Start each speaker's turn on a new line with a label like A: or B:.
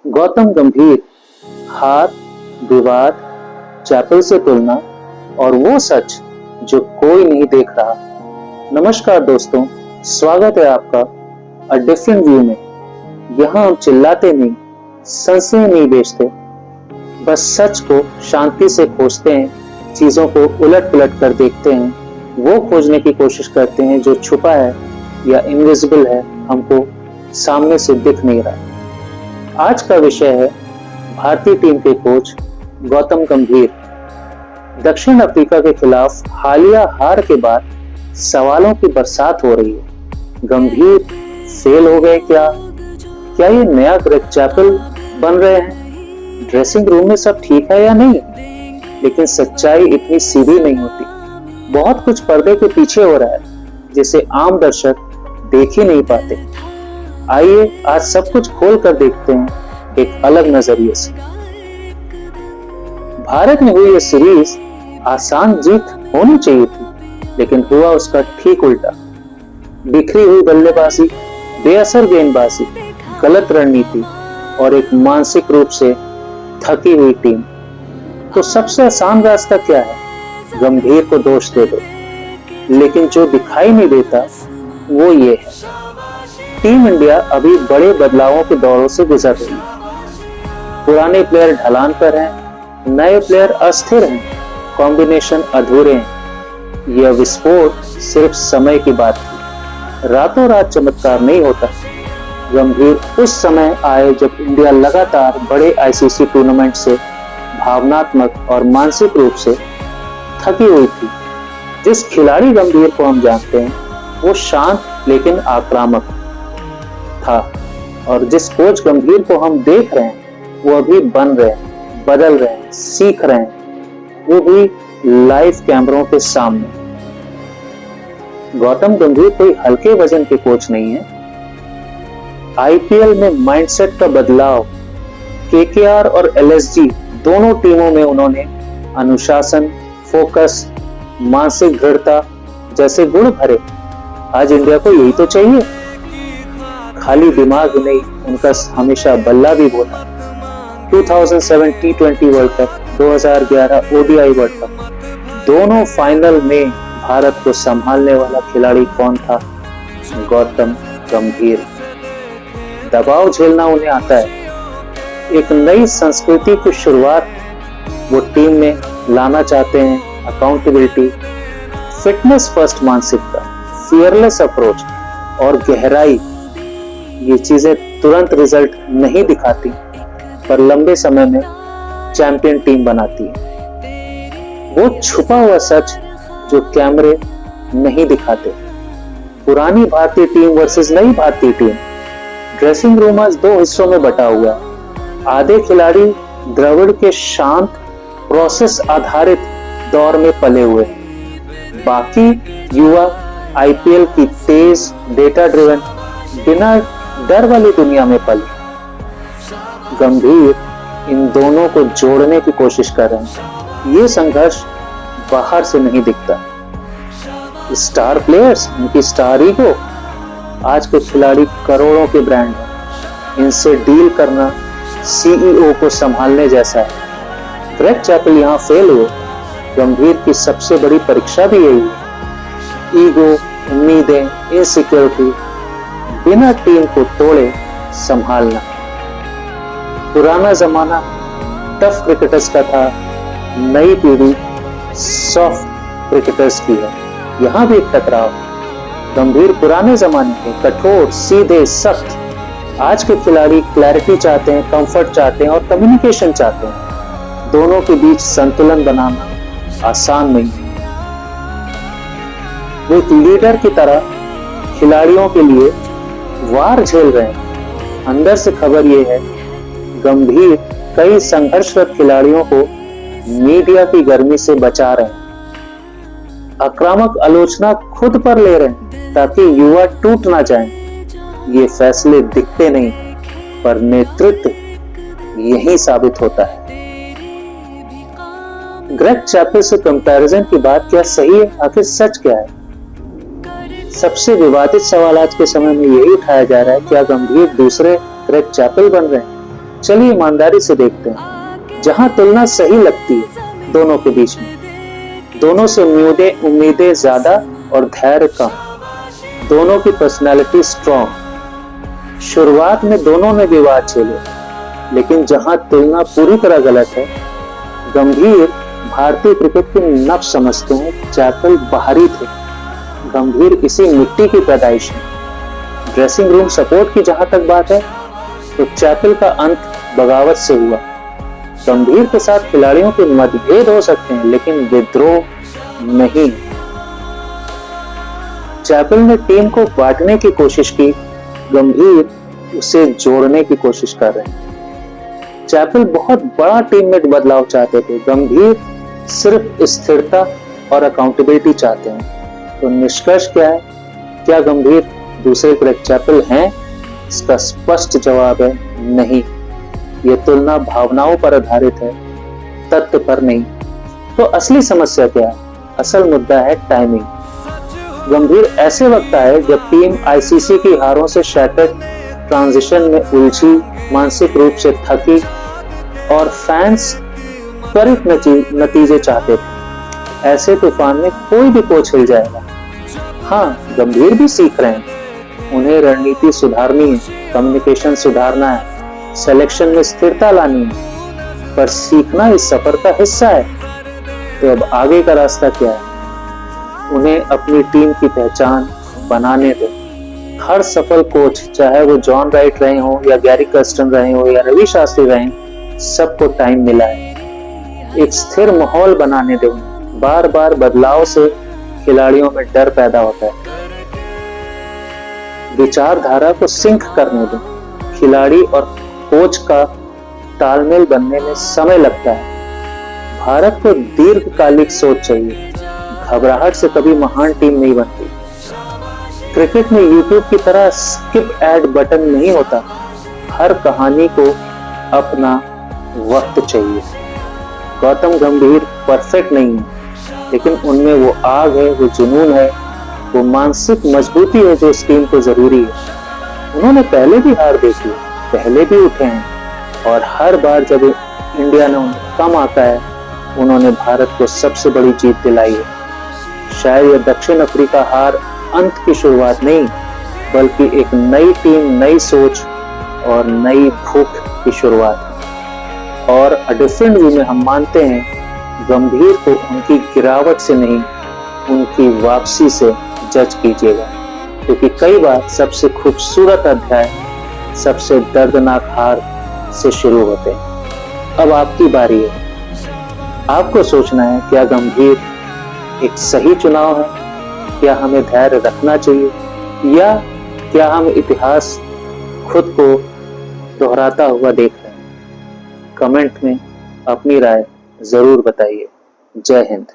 A: गौतम गंभीर, हार, विवाद, चैपल से तुलना और वो सच जो कोई नहीं देख रहा। नमस्कार दोस्तों, स्वागत है आपका अ डिफरेंट व्यू में। यहाँ हम चिल्लाते नहीं, संशय नहीं बेचते, बस सच को शांति से खोजते हैं, चीजों को उलट पुलट कर देखते हैं, वो खोजने की कोशिश करते हैं जो छुपा है या इनविजिबल है, हमको सामने से दिख नहीं रहा। आज का विषय है भारतीय टीम के कोच गौतम गंभीर। दक्षिण अफ्रीका के खिलाफ हालिया हार के बाद सवालों की बरसात हो रही है। गंभीर फेल हो गए क्या? क्या ये नया ग्रेग चैपल बन रहे हैं? ड्रेसिंग रूम में सब ठीक है या नहीं? लेकिन सच्चाई इतनी सीधी नहीं होती। बहुत कुछ पर्दे के पीछे हो रहा है जिसे आम दर्शक देख ही नहीं पाते। आइए आज सब कुछ खोल कर देखते हैं एक अलग नजरिए से। भारत में हुई ये सीरीज आसान जीत होनी चाहिए थी, लेकिन हुआ उसका ठीक उल्टा। बिखरी हुई बल्लेबाजी, बेअसर गेंदबाजी, गलत रणनीति और एक मानसिक रूप से थकी हुई टीम। तो सबसे आसान रास्ता क्या है? गंभीर को दोष दे दो। लेकिन जो दिखाई नहीं देता वो ये है, टीम इंडिया अभी बड़े बदलावों के दौरों से गुजर रही है। पुराने प्लेयर ढलान पर हैं, नए प्लेयर अस्थिर हैं, कॉम्बिनेशन अधूरे हैं। यह विस्फोट सिर्फ समय की बात थी, रातों रात चमत्कार नहीं होता। गंभीर उस समय आए जब इंडिया लगातार बड़े आईसीसी टूर्नामेंट से भावनात्मक और मानसिक रूप से थकी हुई थी। जिस खिलाड़ी गंभीर को हम जानते हैं वो शांत लेकिन आक्रामक था, और जिस कोच गंभीर को हम देख रहे हैं वो अभी बन रहे हैं, बदल रहे हैं, सीख रहे हैं, वो भी लाइव कैमरों के सामने। गौतम गंभीर कोई हल्के वजन के कोच नहीं है। आईपीएल में माइंडसेट का बदलाव, केकेआर और एलएसजी दोनों टीमों में उन्होंने अनुशासन, फोकस, मानसिक दृढ़ता जैसे गुण भरे। आज इंडिया को यही तो चाहिए, खाली दिमाग नहीं, उनका हमेशा बल्ला भी बोला। 2007 टी20 world cup, 2011 ODI world cup, दोनों फाइनल में भारत को संभालने वाला खिलाड़ी कौन था? गौतम गंभीर। दबाव झेलना उन्हें आता है। एक नई संस्कृति की शुरुआत वो टीम में लाना चाहते हैं। अकाउंटेबिलिटी, फिटनेस फर्स्ट मानसिकता, फियरलेस अप्रोच और गहराई, ये चीजें तुरंत रिजल्ट नहीं दिखाती पर लंबे समय में चैंपियन टीम बनाती है। वो छुपा हुआ सच जो कैमरे नहीं दिखाते। पुरानी भारतीय टीम वर्सेस नई भारतीय टीम। ड्रेसिंग रूम आज दो हिस्सों में बटा हुआ है। आधे खिलाड़ी द्रविड़ के शांत, प्रोसेस आधारित दौर में पले हुए हैं। बाकी युवा आईपीएल की तेज, डेटा ड्रिवन, बिना डर वाली दुनिया में पले। गंभीर इन दोनों को जोड़ने की कोशिश कर रहे हैं। ये संघर्ष बाहर से नहीं दिखता। स्टार प्लेयर्स, उनकी स्टार ईगो, आज के खिलाड़ी करोड़ों के ब्रांड हैं। इनसे डील करना सीईओ को संभालने जैसा है। ग्रेग चैपल यहाँ फेल हुए। गंभीर की सबसे बड़ी परीक्षा भी यही है। ईगो, उम्मीदें, इनसिक्योरिटी, बिना टीम को तोड़े संभालना। पुराना जमाना टफ क्रिकेटर्स का था, नई पीढ़ी सॉफ्ट क्रिकेटर्स की है। यहाँ भी एक टकराव। गंभीर पुराने जमाने के कठोर, सीधे, सख्त। आज के खिलाड़ी क्लैरिटी चाहते हैं, कंफर्ट चाहते हैं और कम्युनिकेशन चाहते हैं। दोनों के बीच संतुलन बनाना आसान नहीं। वो एक लीडर की तरह खिलाड़ियों के लिए वार झेल रहे हैं। अंदर से खबर ये है, गंभीर कई संघर्षरत खिलाड़ियों को मीडिया की गर्मी से बचा रहे हैं। आक्रामक आलोचना खुद पर ले रहे हैं ताकि युवा टूट ना जाएं। ये फैसले दिखते नहीं पर नेतृत्व यही साबित होता है। ग्रेग चैपल से कंपैरिजन की बात क्या सही है? आखिर सच क्या है? सबसे विवादित सवाल आज के समय में यही उठाया जा रहा है, क्या गंभीर दूसरे ग्रेग चैपल बन रहे हैं? चलिए ईमानदारी से देखते हैं, जहां तुलना सही लगती है दोनों के बीच में, दोनों से उम्मीदें ज्यादा और धैर्य कम, दोनों की पर्सनालिटी स्ट्रॉन्ग। शुरुआत में दोनों ने विवाद झेले, लेकिन जहां तुलना पूरी तरह गलत है, गंभीर भारतीय क्रिकेट के नब्ज समझते हैं, चैपल बाहरी थे। गंभीर इसी मिट्टी की पैदाइश है। ड्रेसिंग रूम सपोर्ट की जहां तक बात है, तो चैपल का अंत बगावत से हुआ। गंभीर के साथ खिलाड़ियों के मतभेद हो सकते हैं, लेकिन विद्रोह नहीं। चैपल ने टीम को बांटने की कोशिश की, गंभीर उसे जोड़ने की कोशिश कर रहे हैं। चैपल बहुत बड़ा टीममेट बदलाव चाहते थे, गंभीर सिर्फ स्थिरता और अकाउंटेबिलिटी चाहते हैं। तो निष्कर्ष क्या है? क्या गंभीर दूसरे ग्रेग चैपल हैं? इसका स्पष्ट जवाब है नहीं। ये तुलना भावनाओं पर आधारित है, तथ्य पर नहीं। तो असली समस्या क्या है? असल मुद्दा है टाइमिंग। गंभीर ऐसे वक्त आए जब टीम आईसीसी की हारों से शैटर्ड, ट्रांजिशन में उलझी, मानसिक रूप से थकी और फैंस त्वरित नतीजे चाहते थे। ऐसे तूफान में कोई भी कोच हिल जाएगा। हाँ, गंभीर भी सीख रहे हैं। उन्हें रणनीति सुधारनी है, कम्युनिकेशन सुधारना है, सिलेक्शन में स्थिरता लानी है, पर सीखना इस सफर का हिस्सा है। तो अब आगे का रास्ता क्या है? उन्हें अपनी टीम की पहचान बनाने दो। हर सफल कोच, चाहे वो जॉन राइट रहे हो या गैरी कर्स्टन रहे हो या रवि शास्त्री रहे, सबको टाइम मिला है। एक स्थिर माहौल बनाने दो। बार बार बदलाव से खिलाड़ियों में डर पैदा होता है। विचारधारा को सिंक करने दो। खिलाड़ी और कोच का तालमेल बनने में समय लगता है। भारत को दीर्घकालिक सोच चाहिए। घबराहट से कभी महान टीम नहीं बनती। क्रिकेट में यूट्यूब की तरह स्किप ऐड बटन नहीं होता। हर कहानी को अपना वक्त चाहिए। गौतम गंभीर परफेक्ट नहीं है, लेकिन उनमें वो आग है, वो जुनून है, वो मानसिक मजबूती है जो इस टीम को जरूरी है। उन्होंने पहले भी हार देखी, पहले भी उठे हैं, और हर बार जब इंडिया ने उन्हें कम आता है, उन्होंने भारत को सबसे बड़ी जीत दिलाई है। शायद यह दक्षिण अफ्रीका हार अंत की शुरुआत नहीं, बल्कि एक नई टीम, नई सोच और नई भूख की शुरुआत। और अ डिफरेंट व्यू में हम मानते हैं, गंभीर को उनकी गिरावट से नहीं, उनकी वापसी से जज कीजिएगा, क्योंकि कई बार सबसे खूबसूरत अध्याय सबसे दर्दनाक हार से शुरू होते हैं। अब आपकी बारी है। आपको सोचना है, क्या गंभीर एक सही चुनाव है? क्या हमें धैर्य रखना चाहिए, या क्या हम इतिहास खुद को दोहराता हुआ देख रहे हैं? कमेंट में अपनी राय जरूर बताइए। जय हिंद।